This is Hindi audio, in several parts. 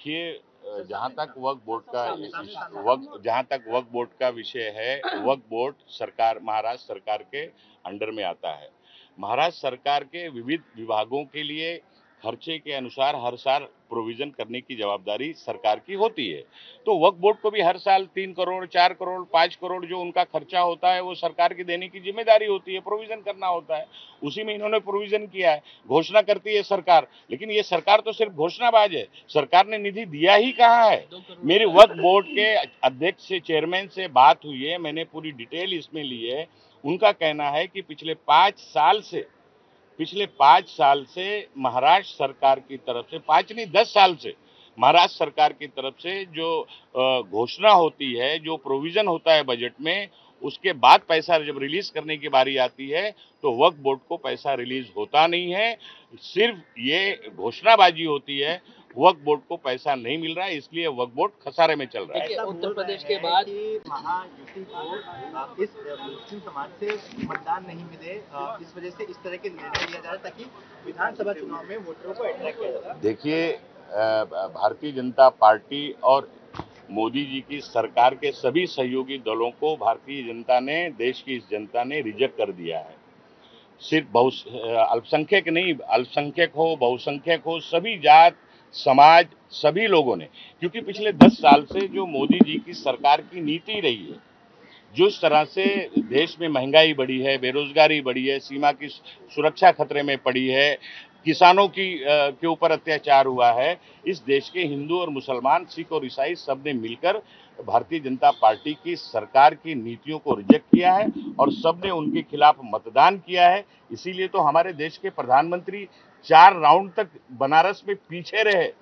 देखिए, जहाँ तक वक्फ बोर्ड का विषय है, वक्फ बोर्ड सरकार, महाराष्ट्र सरकार के अंडर में आता है। महाराष्ट्र सरकार के विविध विभागों के लिए खर्चे के अनुसार हर साल प्रोविजन करने की जवाबदारी सरकार की होती है। तो वक्फ बोर्ड को भी हर साल 3 करोड़, 4 करोड़, 5 करोड़ जो उनका खर्चा होता है वो सरकार की देने की जिम्मेदारी होती है, प्रोविजन करना होता है। उसी में इन्होंने प्रोविजन किया है। घोषणा करती है सरकार, लेकिन ये सरकार तो सिर्फ घोषणाबाज है। सरकार ने निधि दिया ही कहाँ है। मेरी वक्फ बोर्ड के अध्यक्ष से, चेयरमैन से बात हुई है, मैंने पूरी डिटेल इसमें ली है। उनका कहना है कि पिछले 5 साल से महाराष्ट्र सरकार की तरफ से, 5 नहीं 10 साल से महाराष्ट्र सरकार की तरफ से जो घोषणा होती है, जो प्रोविजन होता है बजट में, उसके बाद पैसा जब रिलीज करने की बारी आती है तो वक्फ बोर्ड को पैसा रिलीज होता नहीं है। सिर्फ ये घोषणाबाजी होती है, वक्फ बोर्ड को पैसा नहीं मिल रहा है, इसलिए वक्फ बोर्ड खसारे में चल रहा है। उत्तर प्रदेश के बाद महायुति को इस मुस्लिम समाज से मतदान नहीं मिले, इस वजह से इस तरह के निर्णय लिया जा रहा है ताकि विधानसभा चुनाव में वोटरों को अट्रैक्ट किया जाए। देखिए, भारतीय जनता पार्टी और मोदी जी की सरकार के सभी सहयोगी दलों को भारतीय जनता ने, देश की इस जनता ने रिजेक्ट कर दिया है। सिर्फ अल्पसंख्यक नहीं, अल्पसंख्यक हो, बहुसंख्यक हो, सभी जात समाज, सभी लोगों ने, क्योंकि पिछले 10 साल से जो मोदी जी की सरकार की नीति रही है, जिस तरह से देश में महंगाई बढ़ी है, बेरोजगारी बढ़ी है, सीमा की सुरक्षा खतरे में पड़ी है, किसानों के ऊपर अत्याचार हुआ है, इस देश के हिंदू और मुसलमान, सिख और ईसाई सब ने मिलकर भारतीय जनता पार्टी की सरकार की नीतियों को रिजेक्ट किया है और सब ने उनके खिलाफ मतदान किया है। इसीलिए तो हमारे देश के प्रधानमंत्री 4 राउंड तक बनारस में पीछे रहे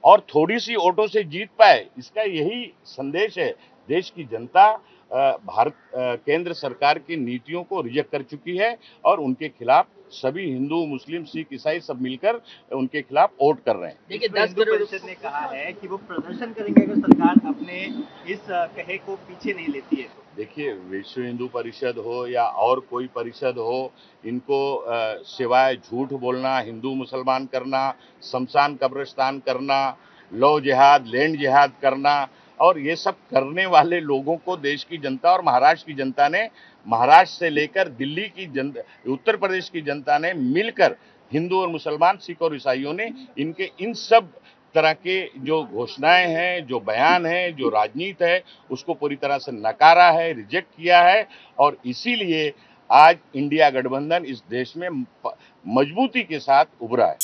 और थोड़ी सी वोटों से जीत पाए। इसका यही संदेश है। देश की जनता केंद्र सरकार की नीतियों को रिजेक्ट कर चुकी है और उनके खिलाफ सभी हिंदू, मुस्लिम, सिख, ईसाई सब मिलकर उनके खिलाफ वोट कर रहे हैं। देखिए, 10 करोड़ परिषद ने कहा है कि वो प्रदर्शन करेंगे अगर सरकार अपने इस कहे को पीछे नहीं लेती है तो। देखिए, विश्व हिंदू परिषद हो या और कोई परिषद हो, इनको सिवाय झूठ बोलना, हिंदू मुसलमान करना, शमशान कब्रिस्तान करना, लव जिहाद, लैंड जिहाद करना, और ये सब करने वाले लोगों को देश की जनता और महाराष्ट्र की जनता ने, महाराष्ट्र से लेकर दिल्ली की जनता, उत्तर प्रदेश की जनता ने मिलकर, हिंदू और मुसलमान, सिख और ईसाइयों ने इनके इन सब तरह के जो घोषणाएं हैं, जो बयान हैं, जो राजनीति है, उसको पूरी तरह से नकारा है, रिजेक्ट किया है। और इसीलिए आज इंडिया गठबंधन इस देश में मजबूती के साथ उभरा है।